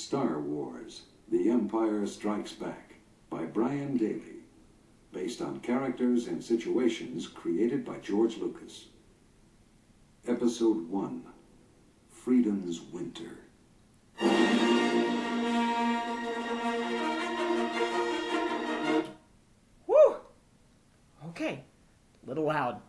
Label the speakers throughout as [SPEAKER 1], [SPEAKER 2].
[SPEAKER 1] Star Wars: The Empire Strikes Back by Brian Daley, based on characters and situations created by George Lucas. Episode 1, Freedom's Winter.
[SPEAKER 2] Woo! Okay, a little loud.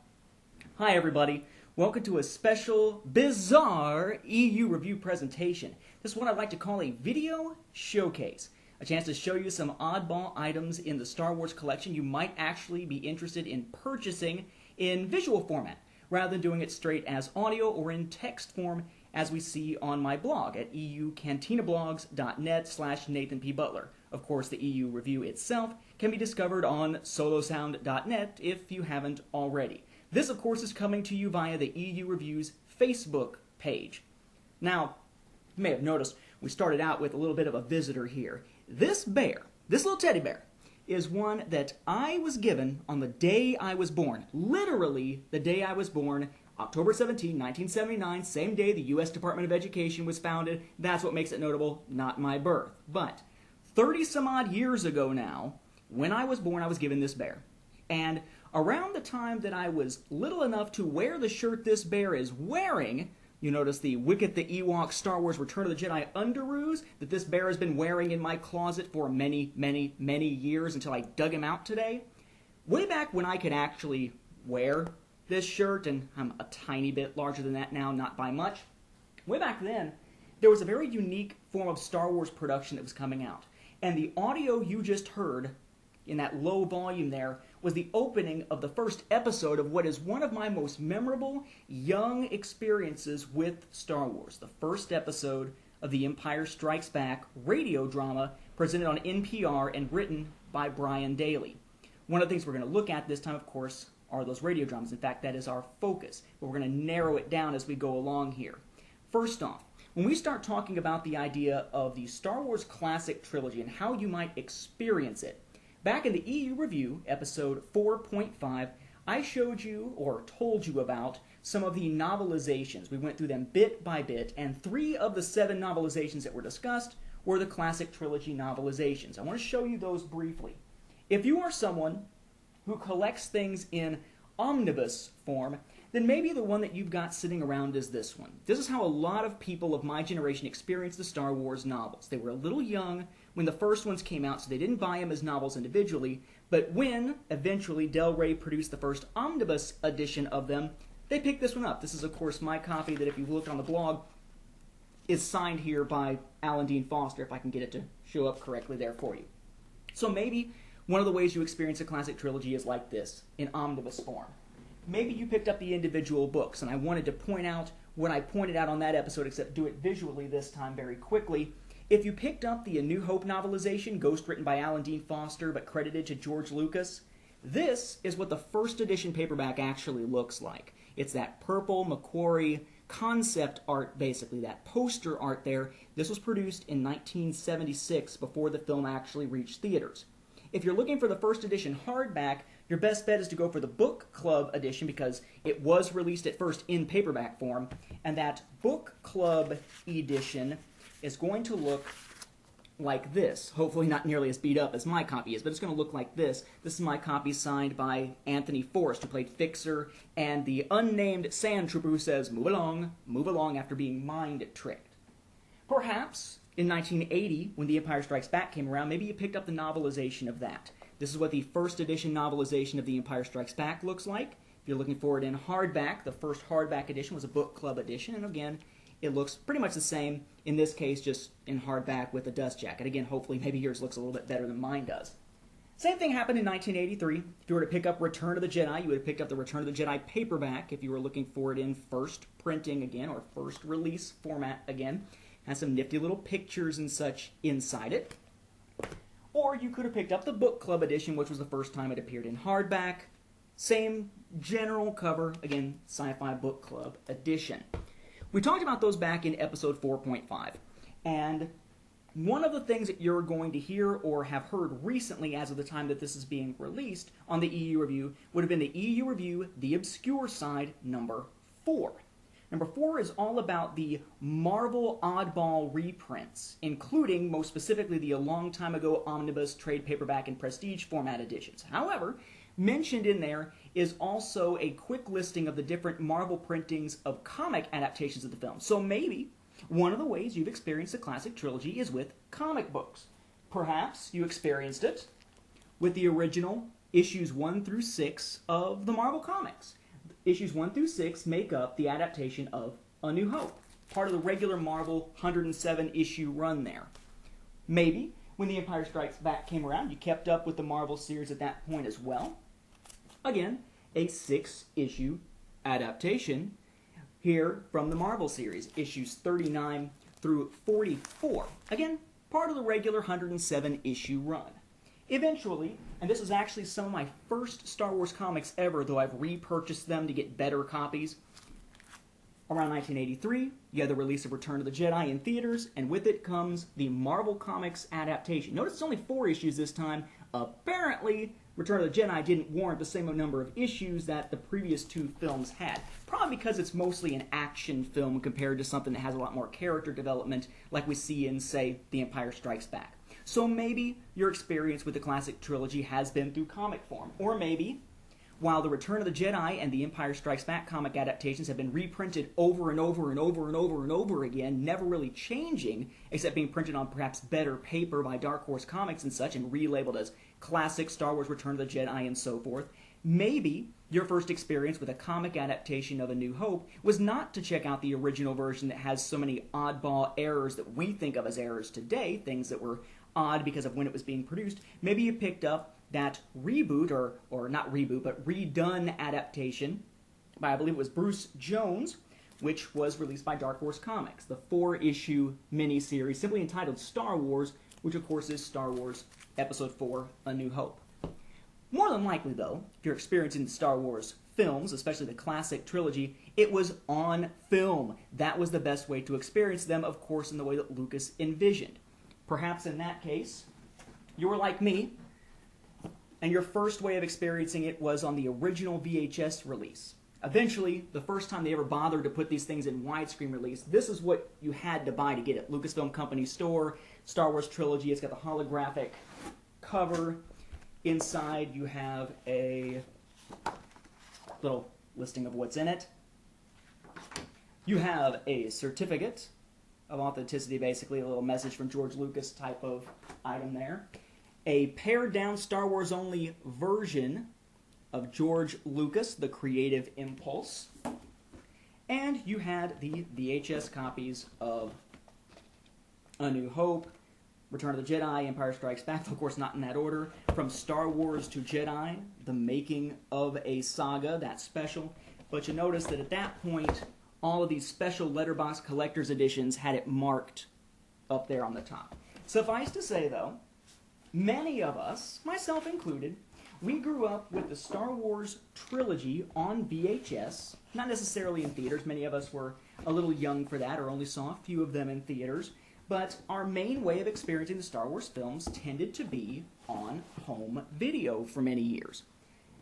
[SPEAKER 2] Hi everybody, welcome to a special, bizarre EU review presentation. This is what I'd like to call a video showcase. A chance to show you some oddball items in the Star Wars collection you might actually be interested in purchasing in visual format, rather than doing it straight as audio or in text form as we see on my blog at eucantinablogs.net/NathanPButler. Of course, the EU review itself can be discovered on solosound.net if you haven't already. This, of course, is coming to you via the EU Review's Facebook page. Now, you may have noticed we started out with a little bit of a visitor here. This bear, this little teddy bear, is one that I was given on the day I was born. Literally, the day I was born, October 17, 1979, same day the U.S. Department of Education was founded. That's what makes it notable, not my birth. But 30-some-odd years ago now, when I was born, I was given this bear. And around the time that I was little enough to wear the shirt this bear is wearing, you notice the Wicket the Ewok Star Wars Return of the Jedi underoos that this bear has been wearing in my closet for many, many, many years until I dug him out today. Way back when I could actually wear this shirt, and I'm a tiny bit larger than that now, not by much. Way back then, there was a very unique form of Star Wars production that was coming out. And the audio you just heard in that low volume there was the opening of the first episode of what is one of my most memorable young experiences with Star Wars. The first episode of The Empire Strikes Back radio drama presented on NPR and written by Brian Daley. One of the things we're going to look at this time, of course, are those radio dramas. In fact, that is our focus, but we're going to narrow it down as we go along here. First off, when we start talking about the idea of the Star Wars Classic Trilogy and how you might experience it, back in the EU Review, episode 4.5, I showed you, or told you about, some of the novelizations. We went through them bit by bit, and 3 of the 7 novelizations that were discussed were the Classic Trilogy novelizations. I want to show you those briefly. If you are someone who collects things in omnibus form, then maybe the one that you've got sitting around is this one. This is how a lot of people of my generation experienced the Star Wars novels. They were a little young when the first ones came out, so they didn't buy them as novels individually, but when eventually Del Rey produced the first omnibus edition of them, they picked this one up. This is, of course, my copy that, if you've looked on the blog, is signed here by Alan Dean Foster, if I can get it to show up correctly there for you. So maybe one of the ways you experience a classic trilogy is like this, in omnibus form. Maybe you picked up the individual books, and I wanted to point out what I pointed out on that episode, except do it visually this time very quickly. If you picked up the A New Hope novelization, ghost-written by Alan Dean Foster but credited to George Lucas, this is what the first edition paperback actually looks like. It's that purple McQuarrie concept art, basically, that poster art there. This was produced in 1976, before the film actually reached theaters. If you're looking for the first edition hardback, your best bet is to go for the Book Club edition because it was released at first in paperback form, and that Book Club edition is going to look like this. Hopefully not nearly as beat up as my copy is, but it's going to look like this. This is my copy signed by Anthony Forrest, who played Fixer, and the unnamed sand trooper who says, move along after being mind-tricked. Perhaps in 1980, when The Empire Strikes Back came around, maybe you picked up the novelization of that. This is what the first edition novelization of The Empire Strikes Back looks like. If you're looking for it in hardback, the first hardback edition was a Book Club edition, and again, it looks pretty much the same, in this case just in hardback with a dust jacket. Again, hopefully maybe yours looks a little bit better than mine does. Same thing happened in 1983. If you were to pick up Return of the Jedi, you would have picked up the Return of the Jedi paperback if you were looking for it in first printing again, or first release format again. Has some nifty little pictures and such inside it. Or you could have picked up the Book Club edition, which was the first time it appeared in hardback. Same general cover, again, Sci-Fi Book Club edition. We talked about those back in episode 4.5, and one of the things that you're going to hear or have heard recently as of the time that this is being released on the EU Review would have been the EU Review, The Obscure Side, number 4. Number 4 is all about the Marvel oddball reprints, including, most specifically, the a long time ago omnibus, trade paperback, and prestige format editions. However, mentioned in there is also a quick listing of the different Marvel printings of comic adaptations of the film. So maybe one of the ways you've experienced the classic trilogy is with comic books. Perhaps you experienced it with the original issues 1 through 6 of the Marvel Comics. Issues 1 through 6 make up the adaptation of A New Hope, part of the regular Marvel 107-issue run there. Maybe when The Empire Strikes Back came around, you kept up with the Marvel series at that point as well. Again, a 6-issue adaptation here from the Marvel series, issues 39 through 44. Again, part of the regular 107-issue run. Eventually, and this was actually some of my first Star Wars comics ever, though I've repurchased them to get better copies. Around 1983, you had the release of Return of the Jedi in theaters, and with it comes the Marvel Comics adaptation. Notice it's only 4 issues this time. Apparently, Return of the Jedi didn't warrant the same number of issues that the previous 2 films had. Probably because it's mostly an action film compared to something that has a lot more character development like we see in, say, The Empire Strikes Back. So maybe your experience with the classic trilogy has been through comic form. Or maybe, while the Return of the Jedi and The Empire Strikes Back comic adaptations have been reprinted over and over and over and over and over again, never really changing, except being printed on perhaps better paper by Dark Horse Comics and such, and relabeled as classic Star Wars Return of the Jedi and so forth, maybe your first experience with a comic adaptation of A New Hope was not to check out the original version that has so many oddball errors that we think of as errors today, things that were odd because of when it was being produced. Maybe you picked up that reboot, or not reboot, but redone adaptation by, I believe it was Bruce Jones, which was released by Dark Horse Comics, the 4-issue miniseries simply entitled Star Wars, which of course is Star Wars Episode 4, A New Hope. More than likely, though, if you're experiencing the Star Wars films, especially the classic trilogy, it was on film. That was the best way to experience them, of course, in the way that Lucas envisioned. Perhaps in that case, you were like me, and your first way of experiencing it was on the original VHS release. Eventually, the first time they ever bothered to put these things in widescreen release, this is what you had to buy to get it. Lucasfilm Company store, Star Wars Trilogy. It's got the holographic cover. Inside, you have a little listing of what's in it. You have a certificate of authenticity, basically, a little message from George Lucas type of item there. A pared-down Star Wars-only version of George Lucas, The Creative Impulse. And you had the VHS copies of A New Hope, Return of the Jedi, Empire Strikes Back, of course not in that order, From Star Wars to Jedi, The Making of a Saga, that's special. But you notice that at that point, all of these special letterbox collector's editions had it marked up there on the top. Suffice to say, though, many of us, myself included, we grew up with the Star Wars trilogy on VHS, not necessarily in theaters. Many of us were a little young for that or only saw a few of them in theaters. But our main way of experiencing the Star Wars films tended to be on home video for many years.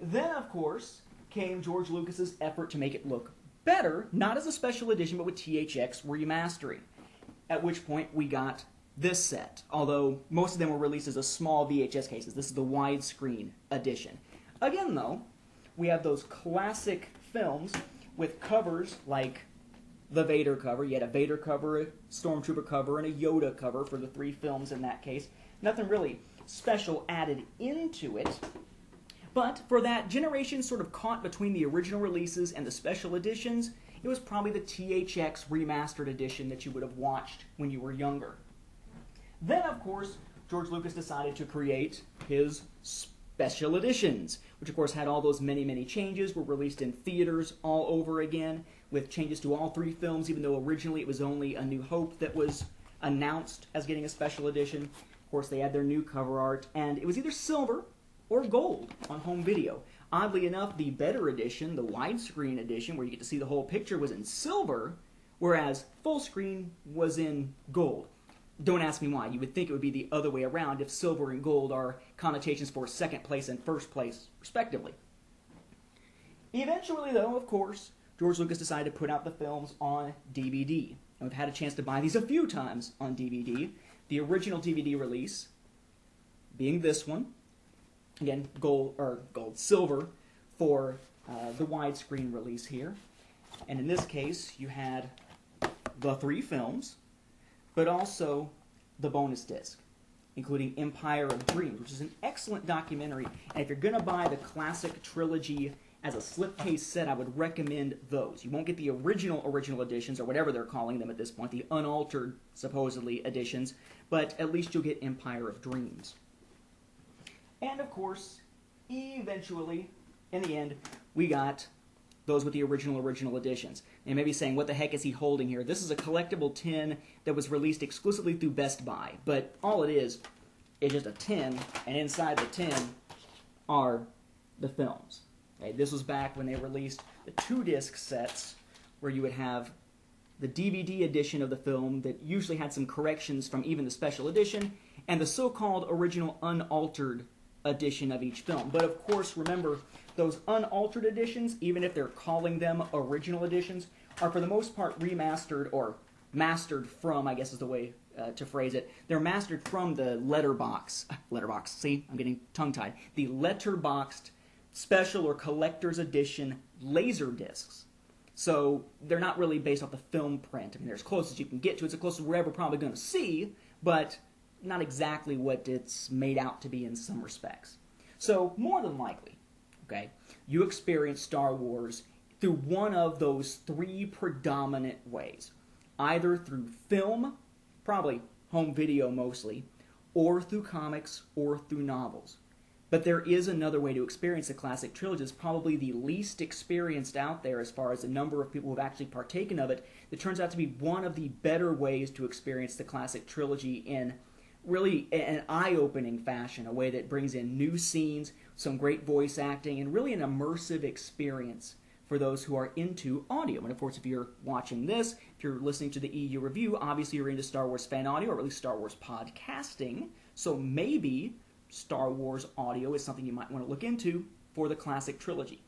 [SPEAKER 2] Then, of course, came George Lucas's effort to make it look better, not as a special edition, but with THX remastering. At which point we got this set, although most of them were released as a small VHS cases. This is the widescreen edition. Again, though, we have those classic films with covers like the Vader cover. You had a Vader cover, a Stormtrooper cover, and a Yoda cover for the 3 films in that case. Nothing really special added into it. But for that generation sort of caught between the original releases and the special editions, it was probably the THX remastered edition that you would have watched when you were younger. Then, of course, George Lucas decided to create his special editions, which of course had all those many, many changes, were released in theaters all over again, with changes to all 3 films, even though originally it was only A New Hope that was announced as getting a special edition. Of course, they had their new cover art, and it was either silver or gold on home video. Oddly enough, the better edition, the widescreen edition, where you get to see the whole picture, was in silver, whereas full screen was in gold. Don't ask me why. You would think it would be the other way around if silver and gold are connotations for second place and first place, respectively. Eventually, though, of course, George Lucas decided to put out the films on DVD. And we've had a chance to buy these a few times on DVD. The original DVD release being this one. Again, silver for the widescreen release here. And in this case, you had the 3 films, but also the bonus disc, including Empire of Dreams, which is an excellent documentary. And if you're going to buy the classic trilogy as a slipcase set, I would recommend those. You won't get the original editions, or whatever they're calling them at this point, the unaltered, supposedly, editions, but at least you'll get Empire of Dreams. And, of course, eventually, in the end, we got those with the original editions. And maybe saying, what the heck is he holding here? This is a collectible tin that was released exclusively through Best Buy. But all it is just a tin, and inside the tin are the films. Okay, this was back when they released the 2-disc sets, where you would have the DVD edition of the film that usually had some corrections from even the special edition, and the so-called original unaltered edition of each film. But of course, remember, those unaltered editions, even if they're calling them original editions, are for the most part remastered, or mastered from, I guess is the way to phrase it. They're mastered from the letterboxed, see, I'm getting tongue-tied, the letterboxed special or collector's edition laser discs. So they're not really based off the film print. I mean, they're as close as you can get to. It's as close as we're ever probably going to see, but not exactly what it's made out to be in some respects. So, more than likely, okay, you experience Star Wars through one of those 3 predominant ways. Either through film, probably home video mostly, or through comics, or through novels. But there is another way to experience the classic trilogy. It's probably the least experienced out there as far as the number of people who have actually partaken of it. That turns out to be one of the better ways to experience the classic trilogy in really an eye-opening fashion, a way that brings in new scenes, some great voice acting, and really an immersive experience for those who are into audio. And of course, if you're watching this, if you're listening to the EU review, obviously you're into Star Wars fan audio, or at least Star Wars podcasting, so maybe Star Wars audio is something you might want to look into for the classic trilogy.